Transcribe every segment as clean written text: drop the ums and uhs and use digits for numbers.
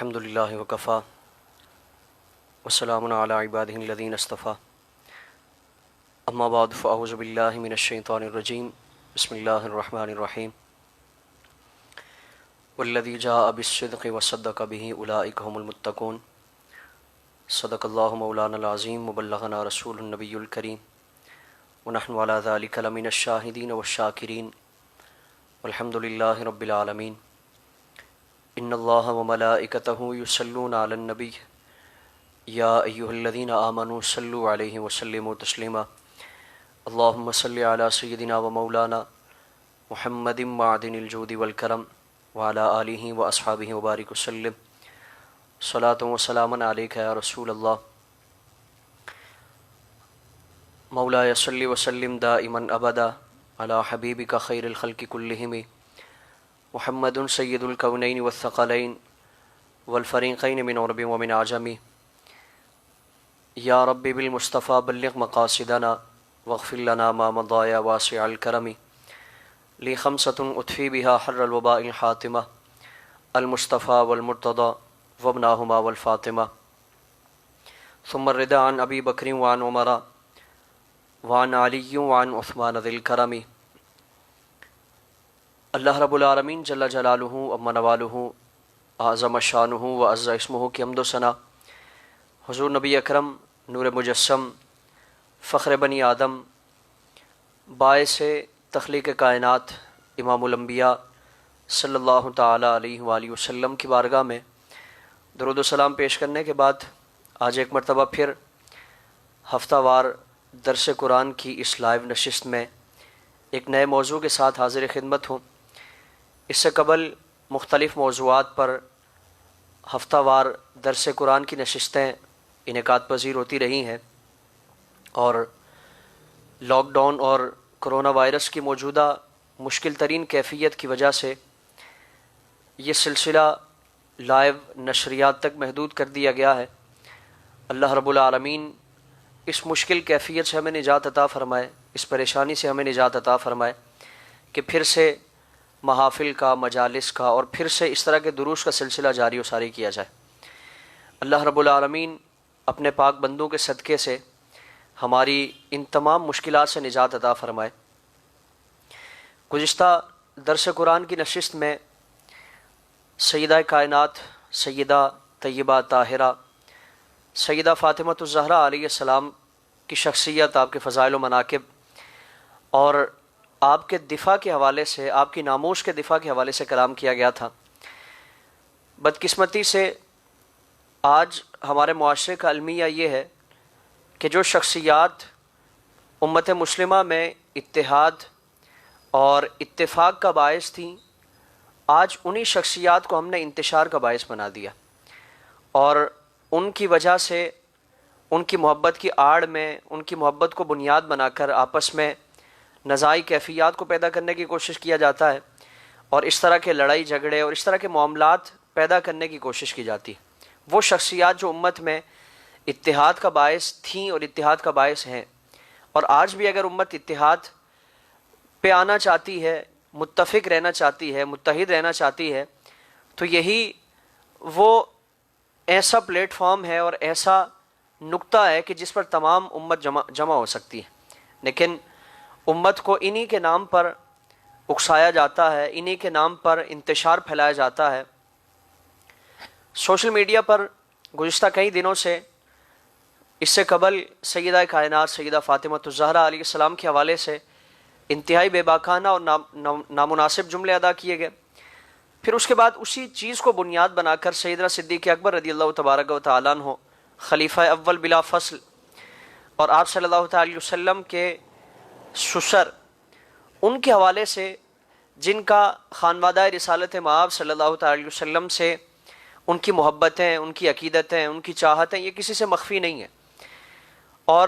الحمد للہ وکفا وسلام علی عبادہ الذین اصطفیٰ اما بعد فاعوذ باللہ من الشیطان الرجیم بسم اللہ الرحمن الرحیم والذی جاء بالصدق وصدق به اولئک هم المتقون صدق اللہ مولانا العظیم وبلغنا رسول النبی الکریم ونحن علی ذلک لمن الشاہدین والشاکرین والحمد للہ رب العالمین ان اللہ وملائکتہ یصلون علی النبی یا ایہا الذین آمنوا صلوا علیہ وسلموا تسلیما اللہم صلی علی سیدنا و مولانا محمد معدن الجود والکرم وعلی آلہ و اصحابہ وبارک وسلم صلاۃ و سلاما علیک یا رسول اللہ مولایا صلی وسلم دائما ابدا علی حبیبک خیر الخلق کلہم محمد سید الکونین والثقلین والفریقین من عرب ومن عجم یا رب بالمصطفیٰ بلغ مقاصدنا واغفر لنا ما مضى يا واسع الكرم لی خمسۃ اطفی بها حر الوباء الحاتمہ المصطفیٰ والمرتضی وابناہما والفاطمہ ثم الرضا عن ابی بکر وعن عمر وعن علی وعن عثمان ذی الکرم۔ اللہ رب العالمین جل جلالہ عم نوالہ اعظم شانہ و عز اسمہ کی حمد و ثنا حضور نبی اکرم نور مجسم فخر بنی آدم باعث تخلیق کائنات امام الانبیاء صلی اللہ تعالی علیہ وآلہ وسلم کی بارگاہ میں درود و سلام پیش کرنے کے بعد آج ایک مرتبہ پھر ہفتہ وار درس قرآن کی اس لائیو نشست میں ایک نئے موضوع کے ساتھ حاضر خدمت ہوں۔ اس سے قبل مختلف موضوعات پر ہفتہ وار درس قرآن کی نشستیں انعقاد پذیر ہوتی رہی ہیں، اور لاک ڈاؤن اور کرونا وائرس کی موجودہ مشکل ترین کیفیت کی وجہ سے یہ سلسلہ لائیو نشریات تک محدود کر دیا گیا ہے۔ اللہ رب العالمین اس مشکل کیفیت سے ہمیں نجات عطا فرمائے، اس پریشانی سے ہمیں نجات عطا فرمائے کہ پھر سے محافل کا، مجالس کا اور پھر سے اس طرح کے دروس کا سلسلہ جاری و ساری کیا جائے۔ اللہ رب العالمین اپنے پاک بندوں کے صدقے سے ہماری ان تمام مشکلات سے نجات عطا فرمائے۔ گزشتہ درس قرآن کی نشست میں سیدہ کائنات سیدہ طیبہ طاہرہ سیدہ فاطمہ الزہرا علیہ السلام کی شخصیت، آپ کے فضائل و مناقب اور آپ کے دفاع کے حوالے سے، آپ کی ناموس کے دفاع کے حوالے سے کلام کیا گیا تھا۔ بدقسمتی سے آج ہمارے معاشرے کا المیہ یہ ہے کہ جو شخصیات امت مسلمہ میں اتحاد اور اتفاق کا باعث تھیں، آج انہی شخصیات کو ہم نے انتشار کا باعث بنا دیا، اور ان کی وجہ سے ان کی محبت کی آڑ میں، ان کی محبت کو بنیاد بنا کر آپس میں نزاعی کیفیات کو پیدا کرنے کی کوشش کیا جاتا ہے، اور اس طرح کے لڑائی جھگڑے اور اس طرح کے معاملات پیدا کرنے کی کوشش کی جاتی ہے۔ وہ شخصیات جو امت میں اتحاد کا باعث تھیں اور اتحاد کا باعث ہیں، اور آج بھی اگر امت اتحاد پہ آنا چاہتی ہے، متفق رہنا چاہتی ہے، متحد رہنا چاہتی ہے، تو یہی وہ ایسا پلیٹ فارم ہے اور ایسا نقطہ ہے کہ جس پر تمام امت جمع ہو سکتی ہے۔ لیکن امت کو انہی کے نام پر اکسایا جاتا ہے، انہی کے نام پر انتشار پھیلایا جاتا ہے۔ سوشل میڈیا پر گزشتہ کئی دنوں سے، اس سے قبل سیدہ کائنات سیدہ فاطمہ الزہرا علیہ السلام کے حوالے سے انتہائی بے باکانہ اور نامناسب جملے ادا کیے گئے۔ پھر اس کے بعد اسی چیز کو بنیاد بنا کر سیدنا صدیق اکبر رضی اللہ تبارک و تعالیٰ عنہ خلیفہ اول بلا فصل اور آپ صلی اللہ تعالی علیہ وسلم کے سسر، ان کے حوالے سے جن کا خانوادہ رسالت مآب صلی اللہ تعالی علیہ وسلم سے ان کی محبتیں، ان کی عقیدتیں، ان کی چاہتیں یہ کسی سے مخفی نہیں ہیں، اور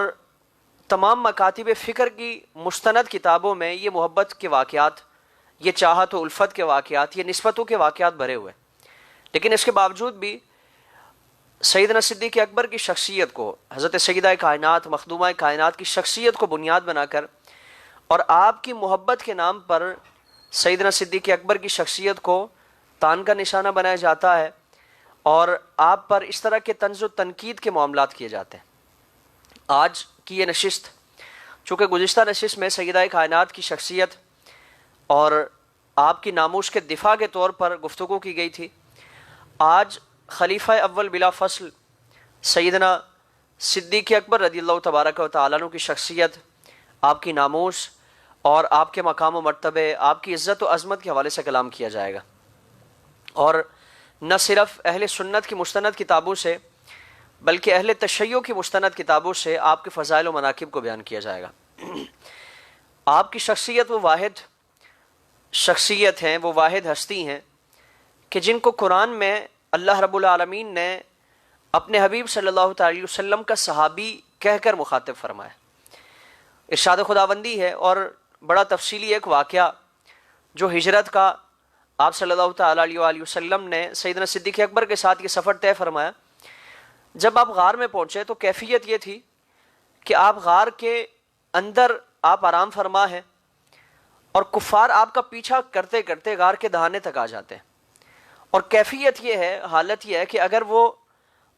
تمام مکاتب فکر کی مستند کتابوں میں یہ محبت کے واقعات، یہ چاہت و الفت کے واقعات، یہ نسبتوں کے واقعات بھرے ہوئے۔ لیکن اس کے باوجود بھی سیدنا صدیق اکبر کی شخصیت کو، حضرت سیدہ کائنات مخدومہ کائنات کی شخصیت کو بنیاد بنا کر اور آپ کی محبت کے نام پر سیدنا صدیق اکبر کی شخصیت کو تان کا نشانہ بنایا جاتا ہے، اور آپ پر اس طرح کے طنز و تنقید کے معاملات کیے جاتے ہیں۔ آج کی یہ نشست، چونکہ گزشتہ نشست میں سیدہ کائنات کی شخصیت اور آپ کی ناموس کے دفاع کے طور پر گفتگو کی گئی تھی، آج خلیفہ اول بلا فصل سیدنا صدیق اکبر رضی اللہ تبارک و تعالیٰ عنہ کی شخصیت، آپ کی ناموس اور آپ کے مقام و مرتبے، آپ کی عزت و عظمت کے حوالے سے کلام کیا جائے گا، اور نہ صرف اہل سنت کی مستند کتابوں سے بلکہ اہل تشیع کی مستند کتابوں سے آپ کے فضائل و مناقب کو بیان کیا جائے گا۔ آپ کی شخصیت وہ واحد شخصیت ہیں، وہ واحد ہستی ہیں کہ جن کو قرآن میں اللہ رب العالمین نے اپنے حبیب صلی اللہ تعالی وسلم کا صحابی کہہ کر مخاطب فرمایا۔ ارشاد خداوندی ہے اور بڑا تفصیلی ایک واقعہ جو ہجرت کا آپ صلی اللہ تعالی علیہ وآلہ وسلم نے سیدنا صدیق اکبر کے ساتھ یہ سفر طے فرمایا۔ جب آپ غار میں پہنچے تو کیفیت یہ تھی کہ آپ غار کے اندر آپ آرام فرما ہیں اور کفار آپ کا پیچھا کرتے کرتے غار کے دہانے تک آ جاتے ہیں، اور کیفیت یہ ہے، حالت یہ ہے کہ اگر وہ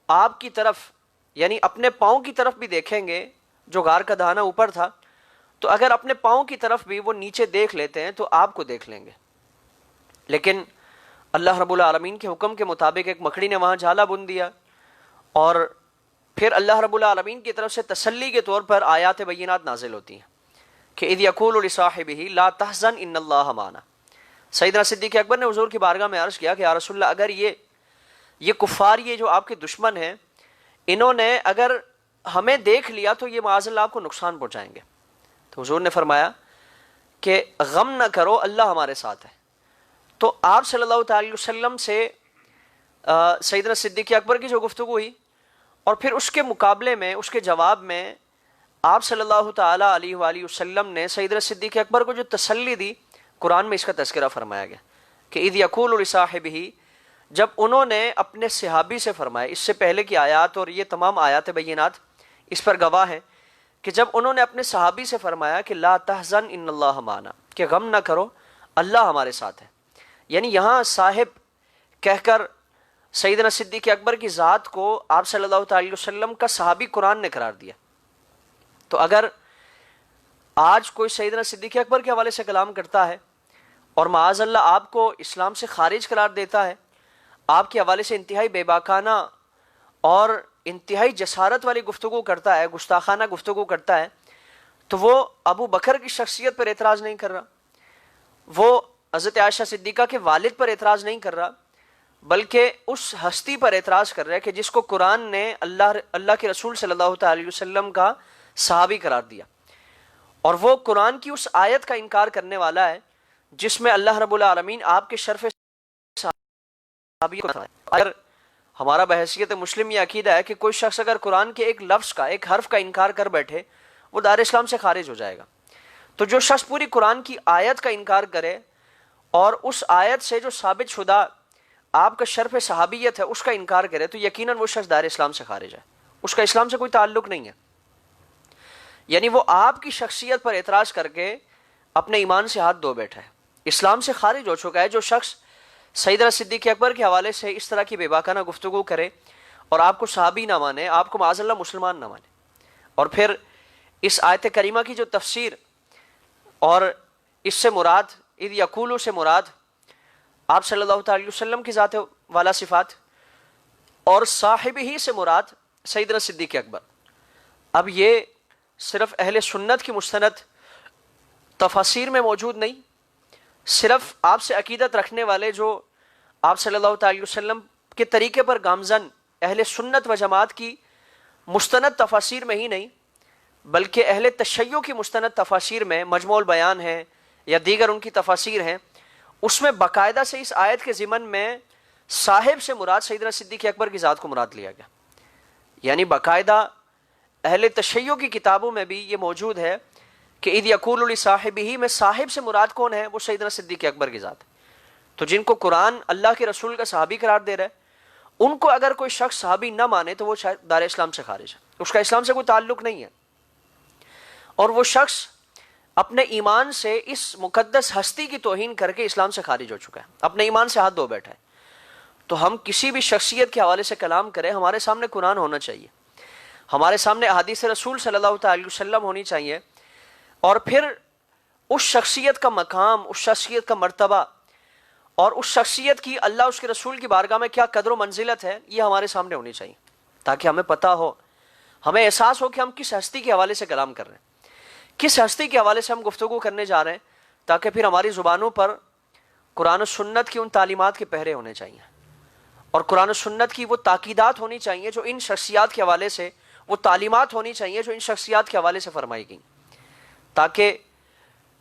آپ کی طرف یعنی اپنے پاؤں کی طرف بھی دیکھیں گے، جو غار کا دہانہ اوپر تھا، تو اگر اپنے پاؤں کی طرف بھی وہ نیچے دیکھ لیتے ہیں تو آپ کو دیکھ لیں گے، لیکن اللہ رب العالمین کے حکم کے مطابق ایک مکڑی نے وہاں جھالا بن دیا، اور پھر اللہ رب العالمین کی طرف سے تسلی کے طور پر آیات بینات نازل ہوتی ہیں کہ اذ یقول لصاحبہ لا تحزن ان اللہ معنا۔ سیدنا صدیق اکبر نے حضور کی بارگاہ میں عرض کیا کہ یا رسول اللہ، اگر یہ کفار، یہ جو آپ کے دشمن ہیں، انہوں نے اگر ہمیں دیکھ لیا تو یہ معاذ اللہ آپ کو نقصان پہنچائیں گے۔ تو حضور نے فرمایا کہ غم نہ کرو، اللہ ہمارے ساتھ ہے۔ تو آپ صلی اللہ تعالی وسلم سے سیدنا صدیق اکبر کی جو گفتگو ہوئی، اور پھر اس کے مقابلے میں، اس کے جواب میں آپ صلی اللہ تعالی علیہ وآلہ وسلم نے سیدنا صدیق اکبر کو جو تسلی دی، قرآن میں اس کا تذکرہ فرمایا گیا کہ اذ یقول لصاحبہ، جب انہوں نے اپنے صحابی سے فرمایا۔ اس سے پہلے کی آیات اور یہ تمام آیات بینات اس پر گواہ ہیں کہ جب انہوں نے اپنے صحابی سے فرمایا کہ لا تحزن ان اللہ معنا، کہ غم نہ کرو، اللہ ہمارے ساتھ ہے، یعنی یہاں صاحب کہہ کر سیدنا صدیق اکبر کی ذات کو آپ صلی اللہ تعالی وسلم کا صحابی قرآن نے قرار دیا۔ تو اگر آج کوئی سیدنا صدیق اکبر کے حوالے سے کلام کرتا ہے اور معاذ اللہ آپ کو اسلام سے خارج قرار دیتا ہے، آپ کے حوالے سے انتہائی بے باکانہ اور انتہائی جسارت والی گفتگو کرتا ہے، گستاخانہ گفتگو کرتا ہے، تو وہ ابو بکر کی شخصیت پر اعتراض نہیں کر رہا، وہ حضرت عائشہ صدیقہ کے والد پر اعتراض نہیں کر رہا، بلکہ اس ہستی پر اعتراض کر رہا ہے کہ جس کو قرآن نے اللہ کے رسول صلی اللہ تعالی وسلم کا صحابی قرار دیا، اور وہ قرآن کی اس آیت کا انکار کرنے والا ہے جس میں اللہ رب العالمین آپ کے شرف صحابی کو اگر ہمارا بحیثیت مسلم یہ عقیدہ ہے کہ کوئی شخص اگر قرآن کے ایک لفظ کا، ایک حرف کا انکار کر بیٹھے، وہ دار اسلام سے خارج ہو جائے گا۔ تو جو شخص پوری قرآن کی آیت کا انکار کرے اور اس آیت سے جو ثابت شدہ آپ کا شرف صحابیت ہے اس کا انکار کرے، تو یقیناً وہ شخص دار اسلام سے خارج ہے، اس کا اسلام سے کوئی تعلق نہیں ہے۔ یعنی وہ آپ کی شخصیت پر اعتراض کر کے اپنے ایمان سے ہاتھ دھو بیٹھا ہے، اسلام سے خارج ہو چکا ہے۔ جو شخص سیدنا صدیق اکبر کے حوالے سے اس طرح کی بے باکانہ گفتگو کرے اور آپ کو صحابی نہ مانے، آپ کو معاذ اللہ مسلمان نہ مانے، اور پھر اس آیت کریمہ کی جو تفسیر اور اس سے مراد اذ یقولو سے مراد آپ صلی اللہ تعالی وسلم کی ذات والا صفات، اور صاحب ہی سے مراد سیدنا صدیق اکبر۔ اب یہ صرف اہل سنت کی مستند تفاسیر میں موجود نہیں، صرف آپ سے عقیدت رکھنے والے جو آپ صلی اللہ تعالی وسلم کے طریقے پر گامزن اہل سنت و جماعت کی مستند تفاسیر میں ہی نہیں، بلکہ اہل تشیع کی مستند تفاسیر میں مجموع البیان ہے یا دیگر ان کی تفاسیر ہیں، اس میں باقاعدہ سے اس آیت کے ضمن میں صاحب سے مراد سیدنا صدیق اکبر کی ذات کو مراد لیا گیا۔ یعنی باقاعدہ اہل تشیع کی کتابوں میں بھی یہ موجود ہے کہ اذ یقول لصاحبہ میں صاحب سے مراد کون ہے؟ وہ سیدنا صدیق اکبر کی ذات۔ تو جن کو قرآن اللہ کے رسول کا صحابی قرار دے رہا ہے، ان کو اگر کوئی شخص صحابی نہ مانے تو وہ شاید دار اسلام سے خارج ہے، اس کا اسلام سے کوئی تعلق نہیں ہے، اور وہ شخص اپنے ایمان سے اس مقدس ہستی کی توہین کر کے اسلام سے خارج ہو چکا ہے، اپنے ایمان سے ہاتھ دھو بیٹھا ہے۔ تو ہم کسی بھی شخصیت کے حوالے سے کلام کریں، ہمارے سامنے قرآن ہونا چاہیے، ہمارے سامنے احادیث رسول صلی اللہ تعالی وسلم ہونی چاہیے، اور پھر اس شخصیت کا مقام، اس شخصیت کا مرتبہ اور اس شخصیت کی اللہ اس کے رسول کی بارگاہ میں کیا قدر و منزلت ہے، یہ ہمارے سامنے ہونی چاہیے، تاکہ ہمیں پتہ ہو، ہمیں احساس ہو کہ ہم کس ہستی کے حوالے سے کلام کر رہے ہیں، کس ہستی کے حوالے سے ہم گفتگو کرنے جا رہے ہیں، تاکہ پھر ہماری زبانوں پر قرآن و سنت کی ان تعلیمات کے پہرے ہونے چاہیے، اور قرآن و سنت کی وہ تاکیدات ہونی چاہیے جو ان شخصیات کے حوالے سے، وہ تعلیمات ہونی چاہیے جو ان شخصیات کے حوالے سے فرمائی گئیں، تاکہ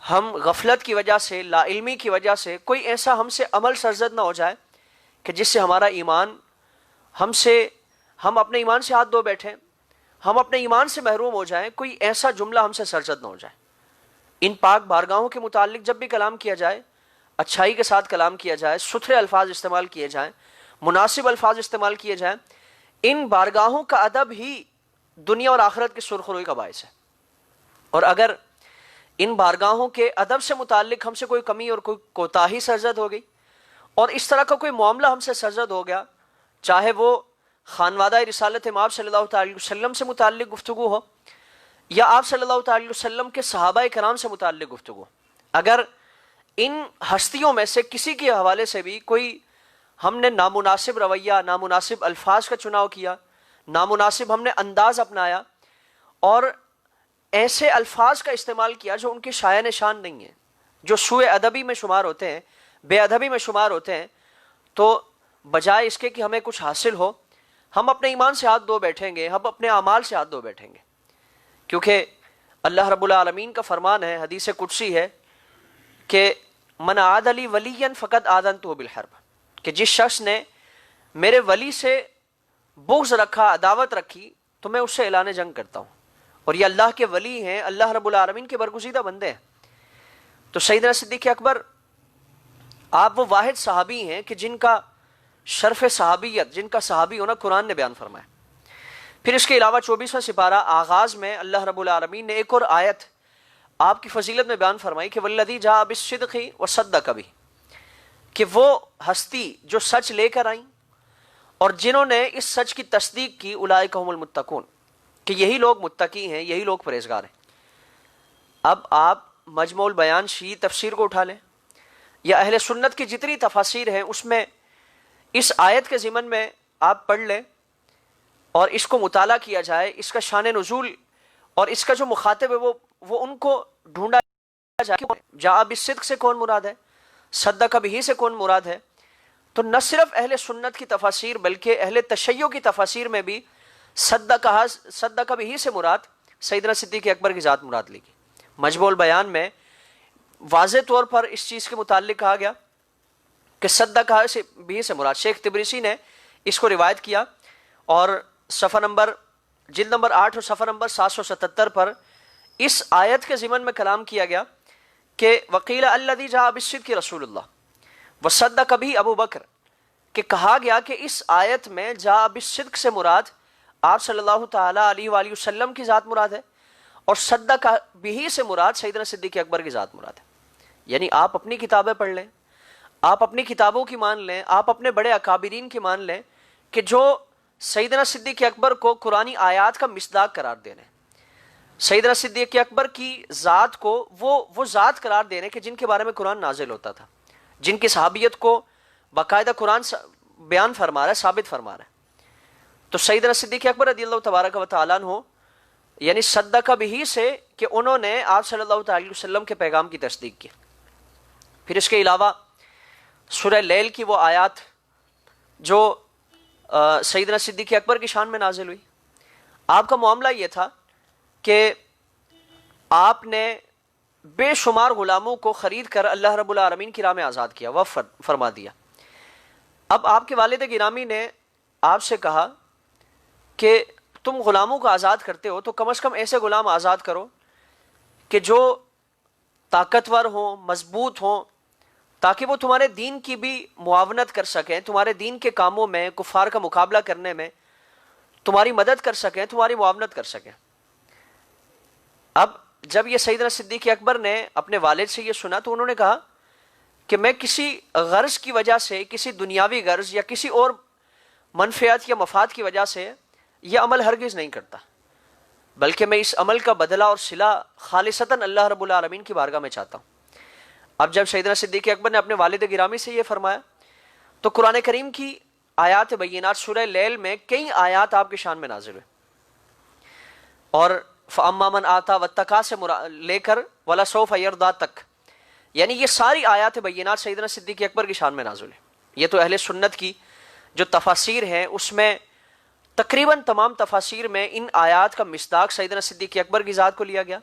ہم غفلت کی وجہ سے، لا علمی کی وجہ سے کوئی ایسا ہم سے عمل سرزد نہ ہو جائے کہ جس سے ہمارا ایمان ہم اپنے ایمان سے ہاتھ دھو بیٹھیں، ہم اپنے ایمان سے محروم ہو جائیں، کوئی ایسا جملہ ہم سے سرزد نہ ہو جائے۔ ان پاک بارگاہوں کے متعلق جب بھی کلام کیا جائے، اچھائی کے ساتھ کلام کیا جائے، ستھرے الفاظ استعمال کیے جائیں، مناسب الفاظ استعمال کیے جائیں، ان بارگاہوں کا ادب ہی دنیا اور آخرت کی سرخروئی کا باعث ہے، اور اگر ان بارگاہوں کے ادب سے متعلق ہم سے کوئی کمی اور کوئی کوتاہی سرزد ہو گئی، اور اس طرح کا کوئی معاملہ ہم سے سرزد ہو گیا، چاہے وہ خانوادہ رسالت مآب صلی اللہ تعالی وسلم سے متعلق گفتگو ہو یا آپ صلی اللہ تعالی وسلم کے صحابہ کرام سے متعلق گفتگو، اگر ان ہستیوں میں سے کسی کے حوالے سے بھی کوئی ہم نے نامناسب رویہ، نامناسب الفاظ کا چناؤ کیا، نامناسب ہم نے انداز اپنایا اور ایسے الفاظ کا استعمال کیا جو ان کے شایع نشان نہیں ہیں، جو سوء ادبی میں شمار ہوتے ہیں، بے ادبی میں شمار ہوتے ہیں، تو بجائے اس کے کہ ہمیں کچھ حاصل ہو، ہم اپنے ایمان سے ہاتھ دھو بیٹھیں گے، ہم اپنے اعمال سے ہاتھ دھو بیٹھیں گے، کیونکہ اللہ رب العالمین کا فرمان ہے، حدیث قدسی ہے کہ من عاد لی ولیا فقد آذنتہ بالحرب، کہ جس شخص نے میرے ولی سے بغض رکھا، عداوت رکھی، تو میں اس سے اعلان جنگ کرتا ہوں، اور یہ اللہ کے ولی ہیں، اللہ رب العالمین کے برگزیدہ بندے ہیں۔ تو سیدنا صدیق اکبر آپ وہ واحد صحابی ہیں کہ جن کا شرف صحابیت، جن کا صحابی ہونا قرآن نے بیان فرمایا۔ پھر اس کے علاوہ 24واں سپارہ آغاز میں اللہ رب العالمین نے ایک اور آیت آپ کی فضیلت میں بیان فرمائی کہ والذی جاء بالصدق وصدق بہ، کہ وہ ہستی جو سچ لے کر آئیں اور جنہوں نے اس سچ کی تصدیق کی، اولئک هم المتقون، کہ یہی لوگ متقی ہیں، یہی لوگ پرہیزگار ہیں۔ اب آپ مجموع البیان شیعی تفسیر کو اٹھا لیں یا اہل سنت کی جتنی تفاسیر ہیں اس میں اس آیت کے ضمن میں آپ پڑھ لیں اور اس کو مطالعہ کیا جائے، اس کا شان نزول اور اس کا جو مخاطب ہے وہ ان کو ڈھونڈا جائے کہ جاء بالصدق سے کون مراد ہے، صدق بہ سے کون مراد ہے، تو نہ صرف اہل سنت کی تفاسیر بلکہ اہل تشیع کی تفاسیر میں بھی صدق بہ سے مراد سیدنا صدیق اکبر کی ذات مراد لی گئی۔ مجموع البیان میں واضح طور پر اس چیز کے متعلق کہا گیا کہ صدق بہ سے مراد، شیخ تبریسی نے اس کو روایت کیا، اور صفحہ نمبر جلد نمبر 8 اور صفحہ نمبر 777 پر اس آیت کے ضمن میں کلام کیا گیا کہ وقیل الذی جاء بالصدق رسول اللہ وصدق بہ ابو بکر، کہ کہا گیا کہ اس آیت میں جاء بالصدق سے مراد آپ صلی اللہ تعالی علیہ وآلہ وسلم کی ذات مراد ہے، اور صدق بہ سے مراد سیدنا صدیق اکبر کی ذات مراد ہے۔ یعنی آپ اپنی کتابیں پڑھ لیں، آپ اپنی کتابوں کی مان لیں، آپ اپنے بڑے اکابرین کی مان لیں کہ جو سیدنا صدیق اکبر کو قرآنی آیات کا مصداق قرار دے رہے ہیں، سیدنا صدیق اکبر کی ذات کو وہ ذات قرار دے رہے ہیں کہ جن کے بارے میں قرآن نازل ہوتا تھا، جن کی صحابیت کو باقاعدہ قرآن بیان فرما رہا ہے، ثابت فرما رہا ہے۔ تو سیدنا صدیق اکبر رضی اللہ تبارک و تعالیٰ عنہ یعنی صدق بہ سے کہ انہوں نے آپ صلی اللہ تعالی وسلم کے پیغام کی تصدیق کی۔ پھر اس کے علاوہ سورہ لیل کی وہ آیات جو سیدنا صدیق اکبر کی شان میں نازل ہوئی، آپ کا معاملہ یہ تھا کہ آپ نے بے شمار غلاموں کو خرید کر اللہ رب العالمین کی راہ میں آزاد کیا، وقف فرما دیا۔ اب آپ کے والد گرامی نے آپ سے کہا کہ تم غلاموں کو آزاد کرتے ہو تو کم از کم ایسے غلام آزاد کرو کہ جو طاقتور ہوں، مضبوط ہوں، تاکہ وہ تمہارے دین کی بھی معاونت کر سکیں، تمہارے دین کے کاموں میں، کفار کا مقابلہ کرنے میں تمہاری مدد کر سکیں، تمہاری معاونت کر سکیں۔ اب جب یہ سیدنا صدیق اکبر نے اپنے والد سے یہ سنا تو انہوں نے کہا کہ میں کسی غرض کی وجہ سے، کسی دنیاوی غرض یا کسی اور منفعت یا مفاد کی وجہ سے یہ عمل ہرگز نہیں کرتا، بلکہ میں اس عمل کا بدلہ اور صلہ خالصتاً اللہ رب العالمین کی بارگاہ میں چاہتا ہوں۔ اب جب سیدنا صدیق اکبر نے اپنے والد گرامی سے یہ فرمایا تو قرآن کریم کی آیات بینات سورہ لیل میں کئی آیات آپ کی شان میں نازل ہوئے، اور فَأَمَّا مَنْ آتَى وَاتَّقَى سے لے کر وَلَسَوْفَ يَرْضَىٰ تک، یعنی یہ ساری آیات بینات سیدنا صدیق اکبر کی شان میں نازل ہیں۔ یہ تو اہل سنت کی جو تفاسیر ہیں اس میں تقریباً تمام تفاسیر میں ان آیات کا مصداق سیدنا صدیق اکبر کی ذات کو لیا گیا،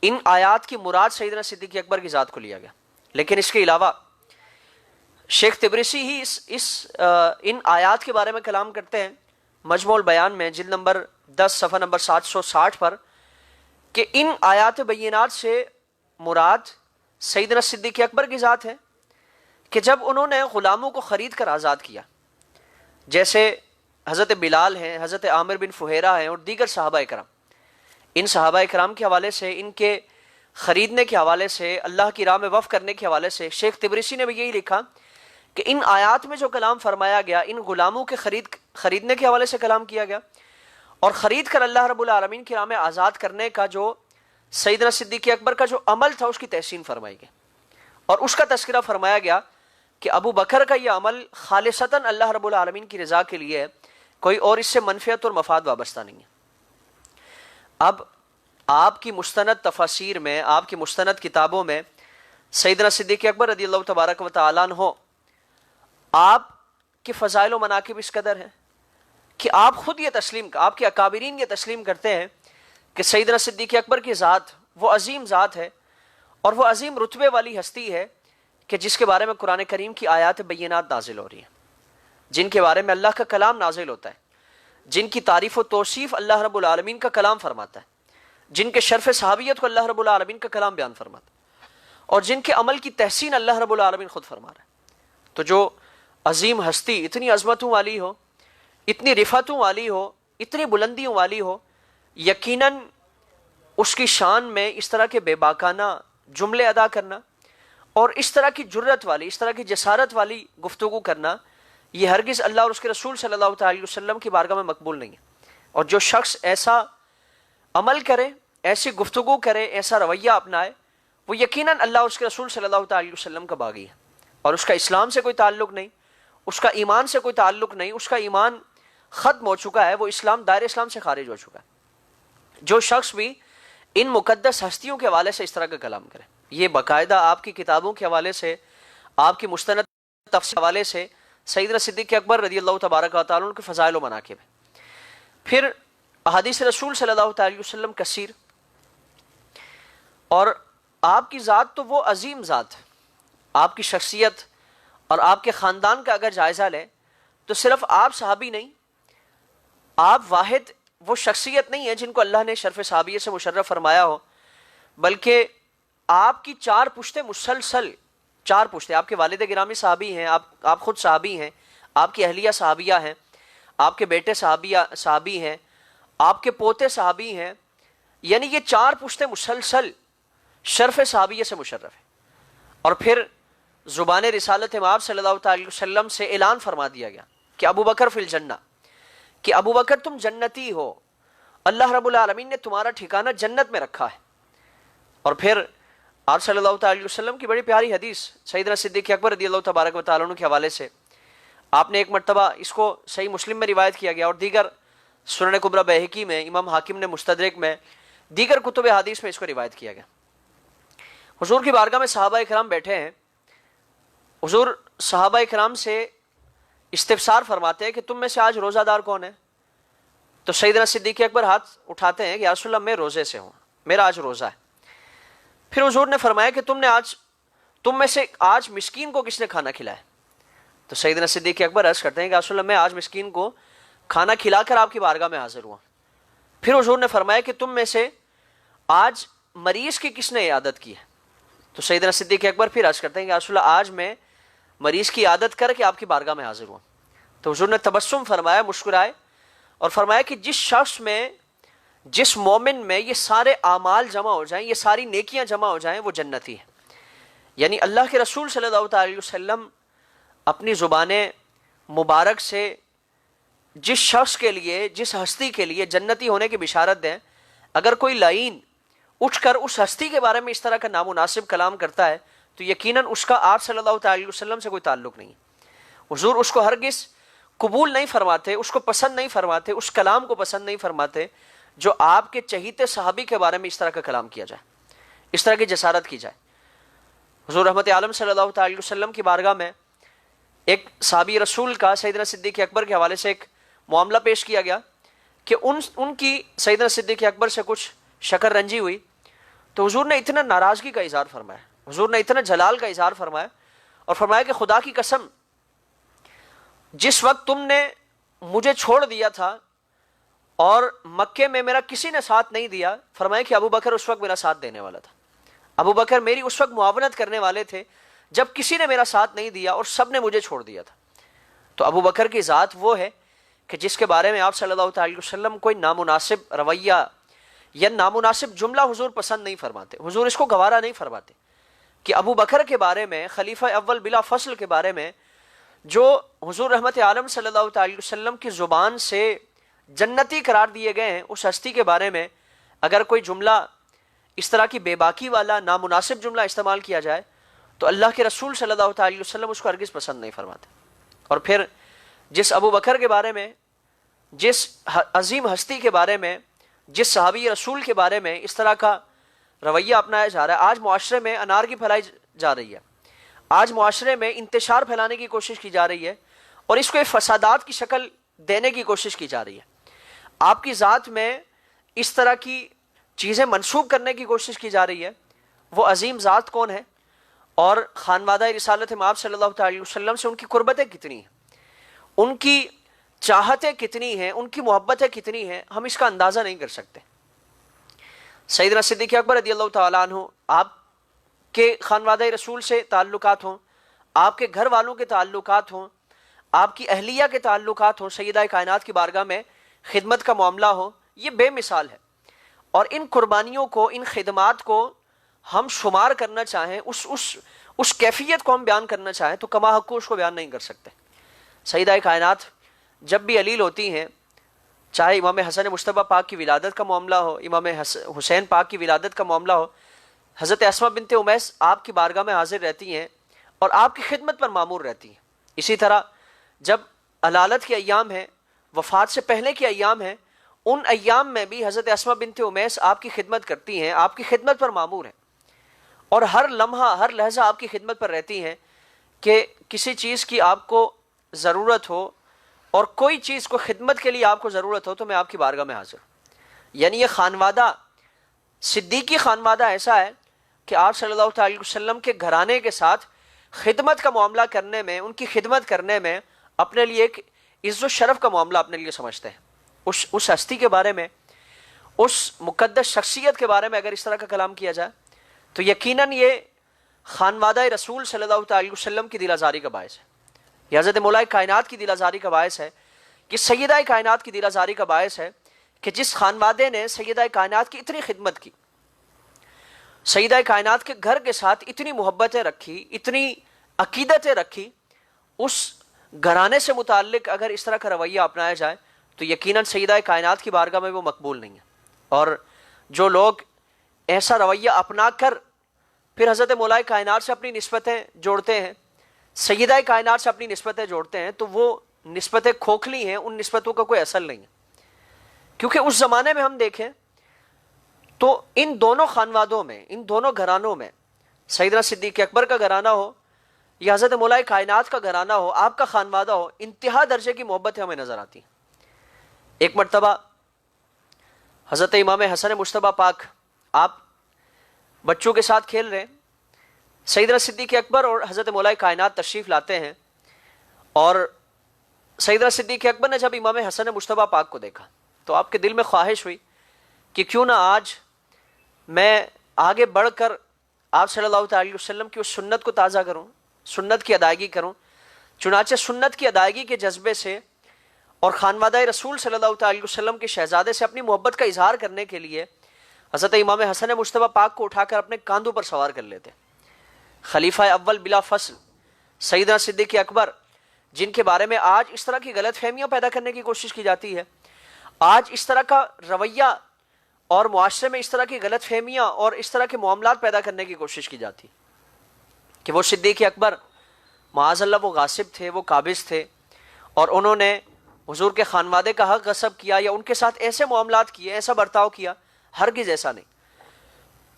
ان آیات کی مراد سیدنا صدیق اکبر کی ذات کو لیا گیا۔ لیکن اس کے علاوہ شیخ تبریسی ہی ان آیات کے بارے میں کلام کرتے ہیں مجموع البیان میں جلد نمبر 10 صفحہ نمبر 760 پر، کہ ان آیات بینات سے مراد سیدنا صدیق اکبر کی ذات ہے کہ جب انہوں نے غلاموں کو خرید کر آزاد کیا، جیسے حضرت بلال ہیں، حضرت عامر بن فہیرہ ہیں اور دیگر صحابہ اکرام، ان صحابہ اکرام کے حوالے سے، ان کے خریدنے کے حوالے سے، اللہ کی راہ میں وقف کرنے کے حوالے سے شیخ تبریسی نے بھی یہی لکھا کہ ان آیات میں جو کلام فرمایا گیا ان غلاموں کے خریدنے کے حوالے سے کلام کیا گیا، اور خرید کر اللہ رب العالمین کی راہ میں آزاد کرنے کا جو سیدنا صدیق اکبر کا جو عمل تھا اس کی تحسین فرمائی گئی، اور اس کا تذکرہ فرمایا گیا کہ ابو بکر کا یہ عمل خالصتاً اللہ رب العالمین کی رضا کے لیے ہے، کوئی اور اس سے منفعت اور مفاد وابستہ نہیں ہے۔ اب آپ کی مستند تفاسیر میں، آپ کی مستند کتابوں میں سیدنا صدیق اکبر رضی اللہ تبارک و تعالیٰ عنہ آپ کے فضائل و مناقب اس قدر ہیں کہ آپ خود یہ تسلیم، آپ کے اکابرین یہ تسلیم کرتے ہیں کہ سیدنا صدیق اکبر کی ذات وہ عظیم ذات ہے اور وہ عظیم رتبے والی ہستی ہے کہ جس کے بارے میں قرآن کریم کی آیات بینات نازل ہو رہی ہیں، جن کے بارے میں اللہ کا کلام نازل ہوتا ہے، جن کی تعریف و توصیف اللہ رب العالمین کا کلام فرماتا ہے، جن کے شرف صحابیت کو اللہ رب العالمین کا کلام بیان فرماتا ہے، اور جن کے عمل کی تحسین اللہ رب العالمین خود فرما رہا ہے۔ تو جو عظیم ہستی اتنی عظمتوں والی ہو، اتنی رفعتوں والی ہو، اتنی بلندیوں والی ہو، یقیناً اس کی شان میں اس طرح کے بے باکانہ جملے ادا کرنا اور اس طرح کی جرت والی، اس طرح کی جسارت والی گفتگو کرنا، یہ ہرگز اللہ اور اس کے رسول صلی اللہ تعالی وسلم کی بارگاہ میں مقبول نہیں ہے۔ اور جو شخص ایسا عمل کرے، ایسی گفتگو کرے، ایسا رویہ اپنائے، وہ یقیناً اللہ اور اس کے رسول صلی اللہ تعالی وسلم کا باغی ہے، اور اس کا اسلام سے کوئی تعلق نہیں، اس کا ایمان سے کوئی تعلق نہیں، اس کا ایمان ختم ہو چکا ہے، وہ اسلام، دائرہ اسلام سے خارج ہو چکا ہے۔ جو شخص بھی ان مقدس ہستیوں کے حوالے سے اس طرح کا کلام کرے، یہ باقاعدہ آپ کی کتابوں کے حوالے سے، آپ کی مستند تفسیر کے حوالے سے سیدنا صدیق اکبر رضی اللہ تبارک و تعالیٰ عنہ کے فضائل و مناقب ہے۔ پھر احادیث رسول صلی اللہ تعالی وسلم کثیر، اور آپ کی ذات تو وہ عظیم ذات، آپ کی شخصیت اور آپ کے خاندان کا اگر جائزہ لیں تو صرف آپ صحابی نہیں، آپ واحد وہ شخصیت نہیں ہے جن کو اللہ نے شرف صحابیت سے مشرف فرمایا ہو، بلکہ آپ کی 4 پشتیں مسلسل، 4 پشتیں، آپ کے والد گرامی صحابی ہیں، آپ خود صحابی ہیں، آپ کی اہلیہ صحابیہ ہیں، آپ کے بیٹے صحابی ہیں، آپ کے پوتے صحابی ہیں، یعنی یہ 4 پشتیں مسلسل شرف صحابیت سے مشرف ہیں۔ اور پھر زبان رسالت مآب صلی اللہ تعالی وسلم سے اعلان فرما دیا گیا کہ ابو بکر فی الجنہ، کہ ابو بکر تم جنتی ہو، اللہ رب العالمین نے تمہارا ٹھکانہ جنت میں رکھا ہے۔ اور پھر آپ صلی اللہ تعالی وسلم کی بڑی پیاری حدیث سیدنا صدیق اکبر رضی اللہ تبارک و تعالیٰ عنہ کے حوالے سے، آپ نے ایک مرتبہ اس کو صحیح مسلم میں روایت کیا گیا اور دیگر سنن کبریٰ بیہقی میں، امام حاکم نے مستدرک میں، دیگر کتب حدیث میں اس کو روایت کیا گیا۔ حضور کی بارگاہ میں صحابہ اکرام بیٹھے ہیں، حضور صحابہ اکرام سے استفسار فرماتے ہیں کہ تم میں سے آج روزہ دار کون ہے؟ تو سیدنا صدیق اکبر ہاتھ اٹھاتے ہیں کہ یا رسول اللہ میں روزے سے ہوں، میرا آج روزہ ہے۔ پھر حضور نے فرمایا کہ تم میں سے آج مسکین کو کس نے کھانا کھلایا؟ تو سیدنا صدیق اکبر عرض کرتے ہیں کہ یا رسول اللہ میں آج مسکین کو کھانا کھلا کر آپ کی بارگاہ میں حاضر ہوا۔ پھر حضور نے فرمایا کہ تم میں سے آج مریض کی کس نے عیادت کی ہے؟ تو سیدنا صدیق اکبر پھر عرض کرتے ہیں کہ یا رسول اللہ آج میں مریض کی عیادت کر کے آپ کی بارگاہ میں حاضر ہوا۔ تو حضور نے تبسم فرمایا، مسکرائے اور فرمایا کہ جس شخص میں، جس مومن میں یہ سارے اعمال جمع ہو جائیں، یہ ساری نیکیاں جمع ہو جائیں، وہ جنتی ہے۔ یعنی اللہ کے رسول صلی اللہ علیہ وسلم اپنی زبان مبارک سے جس شخص کے لیے، جس ہستی کے لیے جنتی ہونے کی بشارت دیں، اگر کوئی لعین اٹھ کر اس ہستی کے بارے میں اس طرح کا نامناسب کلام کرتا ہے تو یقیناً اس کا آپ صلی اللہ علیہ وسلم سے کوئی تعلق نہیں ہے۔ حضور اس کو ہرگز قبول نہیں فرماتے، اس کو پسند نہیں فرماتے، اس کلام کو پسند نہیں فرماتے جو آپ کے چہیتے صحابی کے بارے میں اس طرح کا کلام کیا جائے، اس طرح کی جسارت کی جائے۔ حضور رحمت عالم صلی اللہ علیہ وسلم کی بارگاہ میں ایک صحابی رسول کا سیدنا صدیق اکبر کے حوالے سے ایک معاملہ پیش کیا گیا کہ ان کی سیدنا صدیق اکبر سے کچھ شکر رنجی ہوئی، تو حضور نے اتنا ناراضگی کا اظہار فرمایا، حضور نے اتنا جلال کا اظہار فرمایا اور فرمایا کہ خدا کی قسم، جس وقت تم نے مجھے چھوڑ دیا تھا اور مکے میں میرا کسی نے ساتھ نہیں دیا، فرمایا کہ ابو بکر اس وقت میرا ساتھ دینے والا تھا، ابو بکر میری اس وقت معاونت کرنے والے تھے جب کسی نے میرا ساتھ نہیں دیا اور سب نے مجھے چھوڑ دیا تھا۔ تو ابو بکر کی ذات وہ ہے کہ جس کے بارے میں آپ صلی اللہ علیہ وسلم کوئی نامناسب رویہ یا نامناسب جملہ حضور پسند نہیں فرماتے، حضور اس کو گوارا نہیں فرماتے کہ ابو بکر کے بارے میں، خلیفہ اول بلا فصل کے بارے میں جو حضور رحمت عالم صلی اللہ علیہ وسلم کی زبان سے جنتی قرار دیے گئے ہیں، اس ہستی کے بارے میں اگر کوئی جملہ اس طرح کی بے باکی والا نامناسب جملہ استعمال کیا جائے تو اللہ کے رسول صلی اللہ علیہ وسلم اس کو ہرگز پسند نہیں فرماتے۔ اور پھر جس ابو بکر کے بارے میں، جس عظیم ہستی کے بارے میں، جس صحابی رسول کے بارے میں اس طرح کا رویہ اپنایا جا رہا ہے، آج معاشرے میں انارکی پھیلائی جا رہی ہے، آج معاشرے میں انتشار پھیلانے کی کوشش کی جا رہی ہے اور اس کو ایک فسادات کی شکل دینے کی کوشش کی جا رہی ہے۔ آپ کی ذات میں اس طرح کی چیزیں منسوب کرنے کی کوشش کی جا رہی ہے۔ وہ عظیم ذات کون ہے اور خانوادہ رسالت مآب صلی اللہ علیہ وسلم سے ان کی قربتیں کتنی ہیں، ان کی چاہتیں کتنی ہیں، ان کی محبتیں کتنی ہیں، ہم اس کا اندازہ نہیں کر سکتے۔ سیدنا صدیق اکبر رضی اللہ تعالیٰ عنہ، آپ کے خانوادہ رسول سے تعلقات ہوں، آپ کے گھر والوں کے تعلقات ہوں، آپ کی اہلیہ کے تعلقات ہوں، سیدہ کائنات کی بارگاہ میں خدمت کا معاملہ ہو، یہ بے مثال ہے۔ اور ان قربانیوں کو، ان خدمات کو ہم شمار کرنا چاہیں، اس کیفیت کو ہم بیان کرنا چاہیں تو کما حق کو اس کو بیان نہیں کر سکتے۔ سیدہ کائنات جب بھی علیل ہوتی ہیں، چاہے امام حسن مصطفیٰ پاک کی ولادت کا معاملہ ہو، امام حسین پاک کی ولادت کا معاملہ ہو، حضرت اسماء بنت امیس آپ کی بارگاہ میں حاضر رہتی ہیں اور آپ کی خدمت پر مامور رہتی ہیں۔ اسی طرح جب علالت کے ایام ہیں، وفات سے پہلے کے ایام ہیں، ان ایام میں بھی حضرت اسماء بنت امیس آپ کی خدمت کرتی ہیں، آپ کی خدمت پر مامور ہیں اور ہر لمحہ ہر لحظہ آپ کی خدمت پر رہتی ہیں کہ کسی چیز کی آپ کو ضرورت ہو اور کوئی چیز کو خدمت کے لیے آپ کو ضرورت ہو تو میں آپ کی بارگاہ میں حاضر ہوں۔ یعنی یہ خانوادہ، صدیقی خانوادہ ایسا ہے کہ آپ صلی اللہ علیہ وسلم کے گھرانے کے ساتھ خدمت کا معاملہ کرنے میں، ان کی خدمت کرنے میں اپنے لیے ایک عزت و شرف کا معاملہ اپنے لیے سمجھتے ہیں۔ اس ہستی کے بارے میں، اس مقدس شخصیت کے بارے میں اگر اس طرح کا کلام کیا جائے تو یقیناً یہ خانوادہ رسول صلی اللہ علیہ وسلم کی دل آزاری کا باعث ہے، یہ حضرت مولا کائنات کی دل آزاری کا باعث ہے، کہ سیدہ کائنات کی دل آزاری کا باعث ہے کہ جس خانوادے نے سیدہ کائنات کی اتنی خدمت کی، سیدہ کائنات کے گھر کے ساتھ اتنی محبتیں رکھی، اتنی عقیدتیں رکھی، اس گھرانے سے متعلق اگر اس طرح کا رویہ اپنایا جائے تو یقیناً سیدہ کائنات کی بارگاہ میں وہ مقبول نہیں ہے۔ اور جو لوگ ایسا رویہ اپنا کر پھر حضرت مولا کائنات سے اپنی نسبتیں جوڑتے ہیں، سیدہ کائنات سے اپنی نسبتیں جوڑتے ہیں، تو وہ نسبتیں کھوکھلی ہیں، ان نسبتوں کا کوئی اصل نہیں ہے۔ کیونکہ اس زمانے میں ہم دیکھیں تو ان دونوں خانوادوں میں، ان دونوں گھرانوں میں، سیدنا صدیق اکبر کا گھرانہ ہو یا حضرت مولا کائنات کا گھرانہ ہو، آپ کا خانوادہ ہو، انتہا درجے کی محبتیں ہمیں نظر آتی ہیں۔ ایک مرتبہ حضرت امام حسن مصطفیٰ پاک آپ بچوں کے ساتھ کھیل رہے ہیں، سیدنا صدیق اکبر اور حضرت مولا کائنات تشریف لاتے ہیں، اور سیدنا صدیق اکبر نے جب امام حسن مصطفیٰ پاک کو دیکھا تو آپ کے دل میں خواہش ہوئی کہ کیوں نہ آج میں آگے بڑھ کر آپ صلی اللہ علیہ وسلم کی اس سنت کو تازہ کروں، سنت کی ادائیگی کروں۔ چنانچہ سنت کی ادائیگی کے جذبے سے اور خانوادہ رسول صلی اللہ علیہ وسلم کے شہزادے سے اپنی محبت کا اظہار کرنے کے لیے حضرت امام حسن مصطفیٰ پاک کو اٹھا کر اپنے کاندھوں پر سوار کر لیتے، خلیفہ اول بلا فصل سیدنا صدیق اکبر، جن کے بارے میں آج اس طرح کی غلط فہمیاں پیدا کرنے کی کوشش کی جاتی ہے، آج اس طرح کا رویہ اور معاشرے میں اس طرح کی غلط فہمیاں اور اس طرح کے معاملات پیدا کرنے کی کوشش کی جاتی کہ وہ صدیق اکبر معاذ اللہ وہ غاصب تھے، وہ قابض تھے، اور انہوں نے حضور کے خانوادے کا حق غصب کیا یا ان کے ساتھ ایسے معاملات کیے، ایسا برتاؤ کیا۔ ہرگز ایسا نہیں۔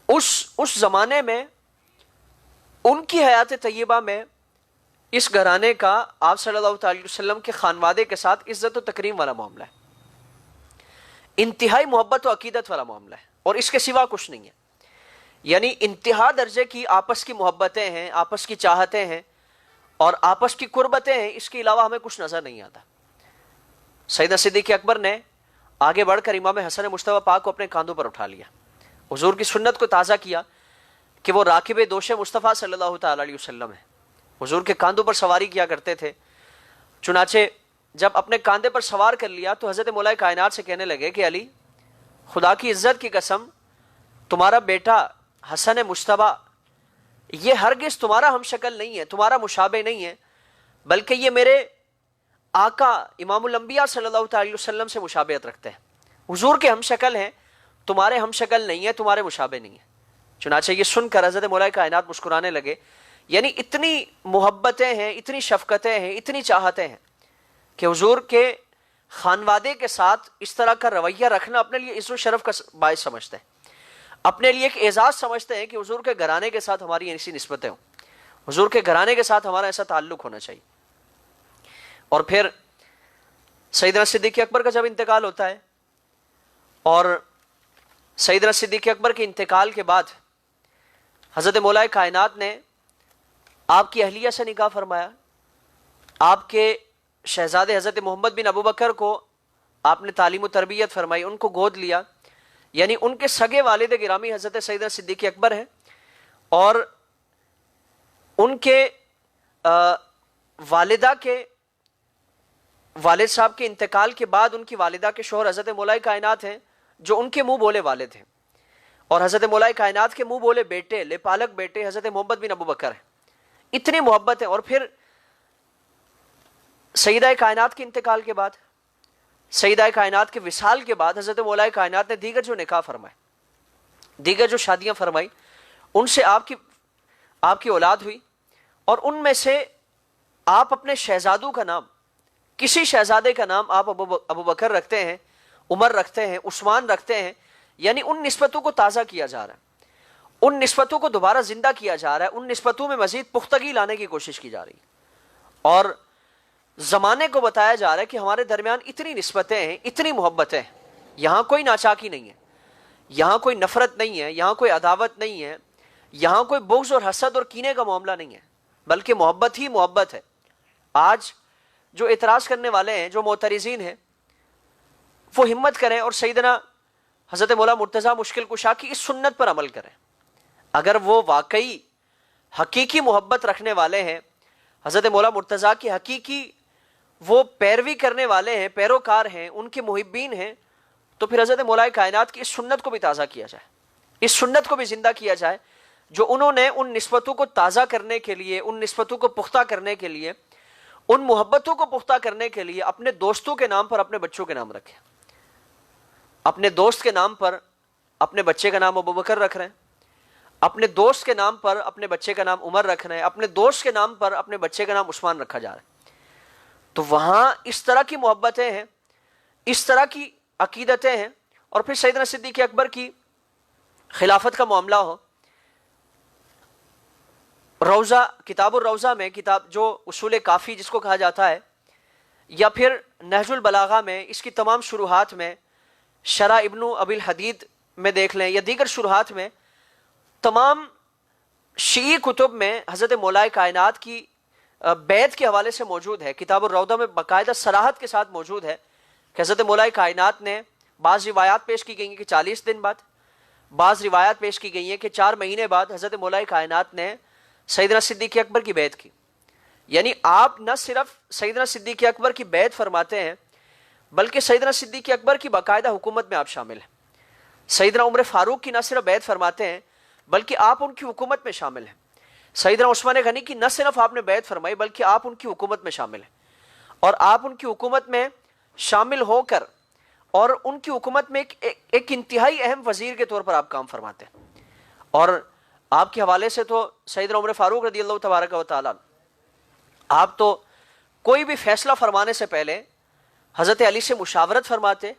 اس زمانے میں ان کی حیات طیبہ میں اس گھرانے کا آپ صلی اللہ علیہ وسلم کے خانوادے کے ساتھ عزت و تکریم والا معاملہ ہے، انتہائی محبت و عقیدت والا معاملہ ہے، اور اس کے سوا کچھ نہیں ہے۔ یعنی انتہا درجے کی آپس کی محبتیں ہیں، آپس کی چاہتیں ہیں اور آپس کی قربتیں ہیں، اس کے علاوہ ہمیں کچھ نظر نہیں آتا۔ سیدنا صدیق اکبر نے آگے بڑھ کر امام حسن مجتبیٰ پاک کو اپنے کاندھوں پر اٹھا لیا، حضور کی سنت کو تازہ کیا کہ وہ راکب دوش مصطفیٰ صلی اللہ تعالی علیہ وسلم ہے، حضور کے کاندھوں پر سواری کیا کرتے تھے۔ چنانچہ جب اپنے کاندھے پر سوار کر لیا تو حضرت مولا کائنات سے کہنے لگے کہ علی، خدا کی عزت کی قسم، تمہارا بیٹا حسن مجتبیٰ یہ ہرگز تمہارا ہم شکل نہیں ہے، تمہارا مشابہ نہیں ہے، بلکہ یہ میرے آقا امام الانبیاء صلی اللہ تعالی وسلم سے مشابہت رکھتے ہیں، حضور کے ہم شکل ہیں، تمہارے ہم شکل نہیں ہے، تمہارے مشابہ نہیں ہے۔ چنانچہ یہ سن کر حضرت مولا کائنات مسکرانے لگے، یعنی اتنی محبتیں ہیں، اتنی شفقتیں ہیں، اتنی چاہتیں ہیں کہ حضور کے خانوادے کے ساتھ اس طرح کا رویہ رکھنا اپنے لیے عزت و شرف کا باعث سمجھتے ہیں، اپنے لیے ایک اعزاز سمجھتے ہیں کہ حضور کے گھرانے کے ساتھ ہماری ایسی نسبتیں ہوں، حضور کے گھرانے کے ساتھ ہمارا ایسا تعلق ہونا چاہیے۔ اور پھر سیدنا صدیق اکبر کا جب انتقال ہوتا ہے، اور سیدنا صدیق اکبر کے انتقال کے بعد حضرت مولا کائنات نے آپ کی اہلیہ سے نکاح فرمایا، آپ کے شہزادے حضرت محمد بن ابو بکر کو آپ نے تعلیم و تربیت فرمائی، ان کو گود لیا، یعنی ان کے سگے والد گرامی حضرت سیدنا صدیق اکبر ہیں، اور ان کے والدہ کے والد صاحب کے انتقال کے بعد ان کی والدہ کے شوہر حضرت مولا کائنات ہیں، جو ان کے منہ بولے والد ہیں، اور حضرت مولا کائنات کے منہ بولے بیٹے، لپالک بیٹے حضرت محمد بن ابو بکر ہیں۔ اتنی محبت ہے۔ اور پھر سیدہ کائنات کے انتقال کے بعد، سیدہ کائنات کے وصال کے بعد حضرت مولا کائنات نے دیگر جو نکاح فرمائے، دیگر جو شادیاں فرمائی، ان سے آپ کی اولاد ہوئی، اور ان میں سے آپ اپنے شہزادوں کا نام، کسی شہزادے کا نام آپ ابو بکر رکھتے ہیں، عمر رکھتے ہیں، عثمان رکھتے ہیں، یعنی ان نسبتوں کو تازہ کیا جا رہا ہے، ان نسبتوں کو دوبارہ زندہ کیا جا رہا ہے، ان نسبتوں میں مزید پختگی لانے کی کوشش کی جا رہی ہے، اور زمانے کو بتایا جا رہا ہے کہ ہمارے درمیان اتنی نسبتیں ہیں، اتنی محبتیں ہیں، یہاں کوئی ناچاکی نہیں ہے، یہاں کوئی نفرت نہیں ہے، یہاں کوئی عداوت نہیں ہے، یہاں کوئی بغض اور حسد اور کینے کا معاملہ نہیں ہے، بلکہ محبت ہی محبت ہے۔ آج جو اعتراض کرنے والے ہیں، جو معترضین ہیں، وہ ہمت کریں اور سیدنا حضرت مولا مرتضیٰ مشکل کشا کی اس سنت پر عمل کریں۔ اگر وہ واقعی حقیقی محبت رکھنے والے ہیں، حضرت مولا مرتضیٰ کی حقیقی وہ پیروی کرنے والے ہیں، پیروکار ہیں، ان کے محبین ہیں، تو پھر حضرت مولا کائنات کی اس سنت کو بھی تازہ کیا جائے، اس سنت کو بھی زندہ کیا جائے جو انہوں نے ان نسبتوں کو تازہ کرنے کے لیے، ان نسبتوں کو پختہ کرنے کے لیے، ان محبتوں کو پختہ کرنے کے لیے اپنے دوستوں کے نام پر اپنے بچوں کے نام رکھے۔ اپنے دوست کے نام پر اپنے بچے کا نام ابو بکر رکھ رہے ہیں، اپنے دوست کے نام پر اپنے بچے کا نام عمر رکھ رہے ہیں، اپنے دوست کے نام پر اپنے بچے کا نام عثمان رکھا جا رہا ہے۔ تو وہاں اس طرح کی محبتیں ہیں، اس طرح کی عقیدتیں ہیں، اور پھر سیدنا صدیق اکبر کی خلافت کا معاملہ ہو۔ روضہ، کتاب الروضہ میں، کتاب جو اصول کافی جس کو کہا جاتا ہے، یا پھر نہج البلاغہ میں، اس کی تمام شروحات میں، شرح ابن ابی الحدید میں دیکھ لیں، یا دیگر شروحات میں، تمام شیعی کتب میں حضرت مولا کائنات کی بیعت کے حوالے سے موجود ہے۔ کتاب الروضہ میں باقاعدہ صراحت کے ساتھ موجود ہے کہ حضرت مولا کائنات نے، بعض روایات پیش کی گئی ہیں کہ 40 دن بعد، بعض روایات پیش کی گئی ہیں کہ 4 مہینے بعد حضرت مولا کائنات نے سیدنا صدیق اکبر کی بیعت کی۔ یعنی آپ نہ صرف سیدنا صدیق اکبر کی بیعت فرماتے ہیں، بلکہ سیدنا صدیق اکبر کی باقاعدہ حکومت میں آپ شامل ہیں۔ سیدنا عمر فاروق کی نہ صرف بیعت فرماتے ہیں، بلکہ آپ ان کی حکومت میں شامل ہیں۔ سیدنا عثمان غنی کی نہ صرف آپ نے بیعت فرمائی بلکہ آپ ان کی حکومت میں شامل ہیں، اور آپ ان کی حکومت میں شامل ہو کر اور ان کی حکومت میں ایک انتہائی اہم وزیر کے طور پر آپ کام فرماتے ہیں۔ اور آپ کے حوالے سے تو سیدنا عمر فاروق رضی اللہ تبارک و تعالیٰ، آپ تو کوئی بھی فیصلہ فرمانے سے پہلے حضرت علی سے مشاورت فرماتے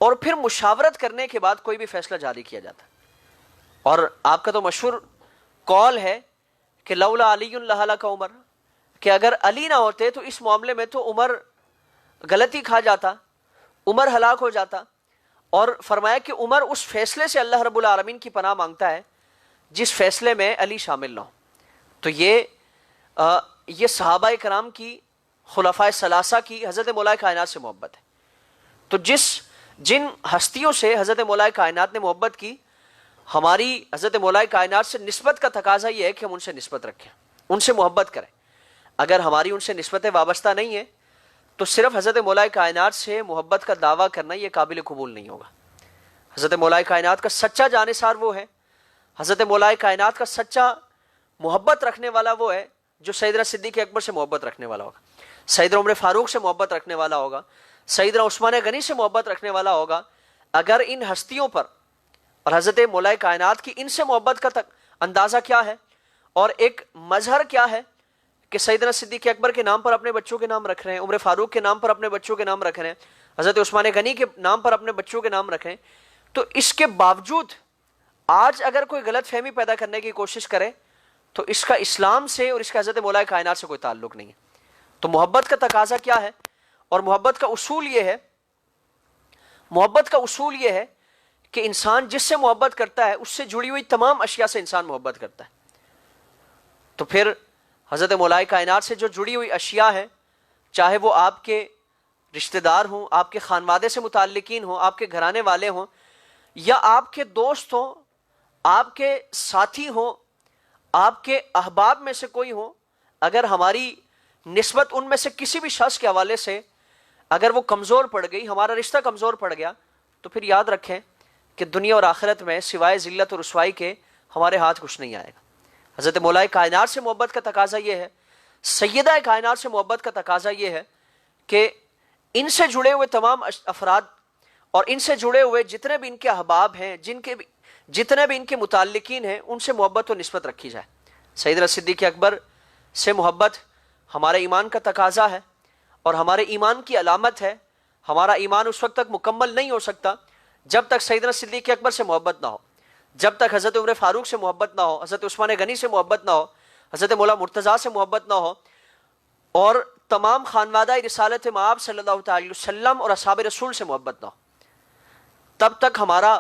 اور پھر مشاورت کرنے کے بعد کوئی بھی فیصلہ جاری کیا جاتا۔ اور آپ کا تو مشہور قول ہے کہ لولا علی لہلک عمر، کہ اگر علی نہ ہوتے تو اس معاملے میں تو عمر غلطی کھا جاتا، عمر ہلاک ہو جاتا۔ اور فرمایا کہ عمر اس فیصلے سے اللہ رب العالمین کی پناہ مانگتا ہے جس فیصلے میں علی شامل نہ ہو۔ تو یہ صحابہ کرام کی، خلفائے ثلاثہ کی حضرت مولا کائنات سے محبت ہے۔ تو جن ہستیوں سے حضرت مولا کائنات نے محبت کی، ہماری حضرت مولا کائنات سے نسبت کا تقاضا یہ ہے کہ ہم ان سے نسبت رکھیں، ان سے محبت کریں۔ اگر ہماری ان سے نسبتیں وابستہ نہیں ہیں تو صرف حضرت مولا کائنات سے محبت کا دعویٰ کرنا یہ قابل قبول نہیں ہوگا۔ حضرت مولا کائنات کا سچا جانثار وہ ہے، حضرت مولا کائنات کا سچا محبت رکھنے والا وہ ہے جو سیدنا صدیق اکبر سے محبت رکھنے والا ہوگا، سیدنا عمر فاروق سے محبت رکھنے والا ہوگا، سیدنا عثمان غنی سے محبت رکھنے والا ہوگا۔ اگر ان ہستیوں پر اور حضرت مولا کائنات کی ان سے محبت کا اندازہ کیا ہے اور ایک مظہر کیا ہے کہ سیدنا صدیق اکبر کے نام پر اپنے بچوں کے نام رکھ رہے ہیں، عمر فاروق کے نام پر اپنے بچوں کے نام رکھ رہے ہیں، حضرت عثمان غنی کے نام پر اپنے بچوں کے نام رکھ رہے ہیں، تو اس کے باوجود آج اگر کوئی غلط فہمی پیدا کرنے کی کوشش کرے تو اس کا اسلام سے اور اس کا حضرت مولا کائنات سے کوئی تعلق نہیں ہے۔ تو محبت کا تقاضا کیا ہے اور محبت کا اصول یہ ہے کہ انسان جس سے محبت کرتا ہے اس سے جڑی ہوئی تمام اشیاء سے انسان محبت کرتا ہے۔ تو پھر حضرت مولا کائنات سے جو جڑی ہوئی اشیاء ہیں، چاہے وہ آپ کے رشتہ دار ہوں، آپ کے خانوادے سے متعلقین ہوں، آپ کے گھرانے والے ہوں، یا آپ کے دوست ہوں، آپ کے ساتھی ہوں، آپ کے احباب میں سے کوئی ہوں، اگر ہماری نسبت ان میں سے کسی بھی شخص کے حوالے سے اگر وہ کمزور پڑ گئی، ہمارا رشتہ کمزور پڑ گیا، تو پھر یاد رکھیں کہ دنیا اور آخرت میں سوائے ذلت اور رسوائی کے ہمارے ہاتھ کچھ نہیں آئے گا۔ حضرت مولا کائنات سے محبت کا تقاضا یہ ہے، سیدہ کائنات سے محبت کا تقاضا یہ ہے کہ ان سے جڑے ہوئے تمام افراد اور ان سے جڑے ہوئے جتنے بھی ان کے احباب ہیں، جتنے بھی ان کے متعلقین ہیں، ان سے محبت و نسبت رکھی جائے۔ سیدنا صدیق اکبر سے محبت ہمارے ایمان کا تقاضا ہے اور ہمارے ایمان کی علامت ہے۔ ہمارا ایمان اس وقت تک مکمل نہیں ہو سکتا جب تک سیدنا صدیق اکبر سے محبت نہ ہو، جب تک حضرت عمر فاروق سے محبت نہ ہو، حضرت عثمان غنی سے محبت نہ ہو، حضرت مولا مرتضیٰ سے محبت نہ ہو، اور تمام خانوادہ رسالت مآب صلی اللہ تعالی وسلم اور اصحاب رسول سے محبت نہ ہو، تب تک ہمارا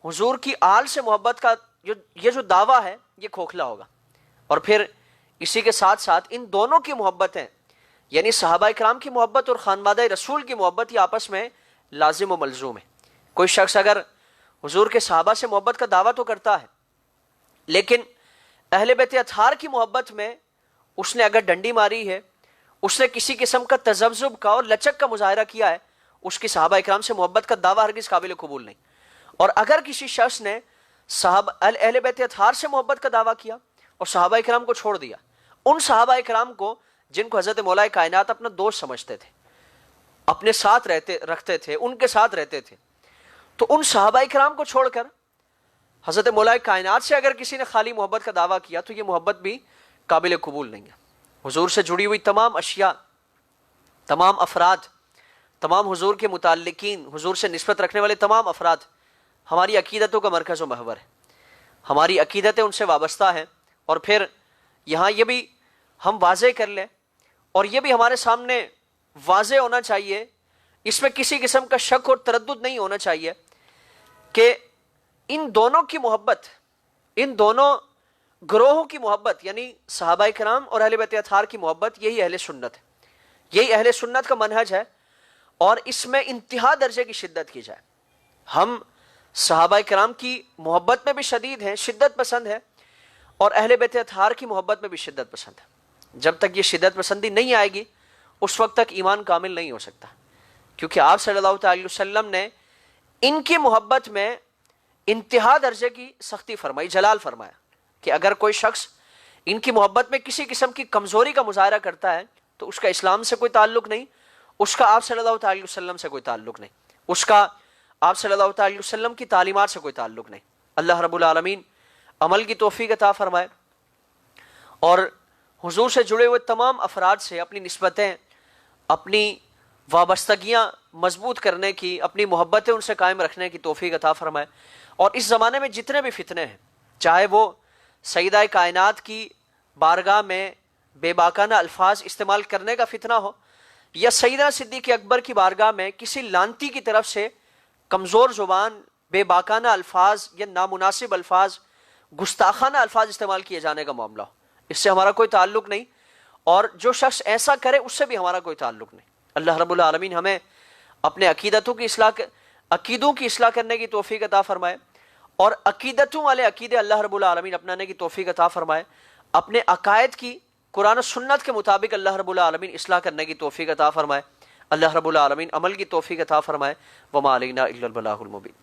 حضور کی آل سے محبت کا یہ جو دعویٰ ہے یہ کھوکھلا ہوگا۔ اور پھر اسی کے ساتھ ساتھ ان دونوں کی محبتیں، یعنی صحابہ کرام کی محبت اور خانوادہ رسول کی محبت، یہ آپس میں لازم و ملزوم ہے۔ کوئی شخص اگر حضور کے صحابہ سے محبت کا دعویٰ تو کرتا ہے، لیکن اہل بیت اطہار کی محبت میں اس نے اگر ڈنڈی ماری ہے، اس نے کسی قسم کا تذبذب کا اور لچک کا مظاہرہ کیا ہے، اس کی صحابہ اکرام سے محبت کا دعویٰ ہرگز قابل قبول نہیں۔ اور اگر کسی شخص نے اہل بیت اطہار سے محبت کا دعویٰ کیا اور صحابہ اکرام کو چھوڑ دیا، ان صحابہ اکرام کو جن کو حضرت مولا کائنات اپنا دوست سمجھتے تھے، اپنے ساتھ رکھتے تھے، ان کے ساتھ رہتے تھے، تو ان صحابہ اکرام کو چھوڑ کر حضرت مولا کائنات سے اگر کسی نے خالی محبت کا دعویٰ کیا تو یہ محبت بھی قابل قبول نہیں ہے۔ حضور سے جڑی ہوئی تمام اشیاء، تمام افراد، تمام حضور کے متعلقین، حضور سے نسبت رکھنے والے تمام افراد ہماری عقیدتوں کا مرکز و محور ہے، ہماری عقیدتیں ان سے وابستہ ہیں۔ اور پھر یہاں یہ بھی ہم واضح کر لیں اور یہ بھی ہمارے سامنے واضح ہونا چاہیے، اس میں کسی قسم کا شک اور تردد نہیں ہونا چاہیے کہ ان دونوں کی محبت، ان دونوں گروہوں کی محبت، یعنی صحابہ کرام اور اہل بیت اطہار کی محبت، یہی اہل سنت ہے، یہی اہل سنت کا منہج ہے، اور اس میں انتہا درجے کی شدت کی جائے۔ ہم صحابہ کرام کی محبت میں بھی شدید ہیں، شدت پسند ہے، اور اہل بیت اطہار کی محبت میں بھی شدت پسند ہے۔ جب تک یہ شدت پسندی نہیں آئے گی اس وقت تک ایمان کامل نہیں ہو سکتا، کیونکہ آپ صلی اللہ تعالی وسلم نے ان کی محبت میں انتہا درجے کی سختی فرمائی، جلال فرمایا کہ اگر کوئی شخص ان کی محبت میں کسی قسم کی کمزوری کا مظاہرہ کرتا ہے تو اس کا اسلام سے کوئی تعلق نہیں، اس کا آپ صلی اللہ تعالی وسلم سے کوئی تعلق نہیں، اس کا آپ صلی اللہ تعالی وسلم کی تعلیمات سے کوئی تعلق نہیں۔ اللہ رب العالمین عمل کی توفیق عطا فرمائے اور حضور سے جڑے ہوئے تمام افراد سے اپنی نسبتیں، اپنی وابستگیاں مضبوط کرنے کی، اپنی محبتیں ان سے قائم رکھنے کی توفیق عطا فرمائے۔ اور اس زمانے میں جتنے بھی فتنے ہیں، چاہے وہ سیدہ کائنات کی بارگاہ میں بے باکانہ الفاظ استعمال کرنے کا فتنہ ہو، یا سیدنا صدیق اکبر کی بارگاہ میں کسی لانتی کی طرف سے کمزور زبان، بے باکانہ الفاظ یا نامناسب الفاظ، گستاخانہ الفاظ استعمال کیے جانے کا معاملہ ہو، اس سے ہمارا کوئی تعلق نہیں، اور جو شخص ایسا کرے اس سے بھی ہمارا کوئی تعلق نہیں۔ اللہ رب العالمین ہمیں اپنے عقیدوں کی اصلاح کرنے کی توفیق عطا فرمائے، اور عقیدتوں والے عقیدے اللہ رب العالمین اپنانے کی توفیق عطا فرمائے، اپنے عقائد کی قرآن و سنت کے مطابق اللہ رب العالمین اصلاح کرنے کی توفیق عطا فرمائے۔ اللہ رب العالمین عمل کی توفیق عطا فرمائے۔ وما علینا الا البلاغ المبین۔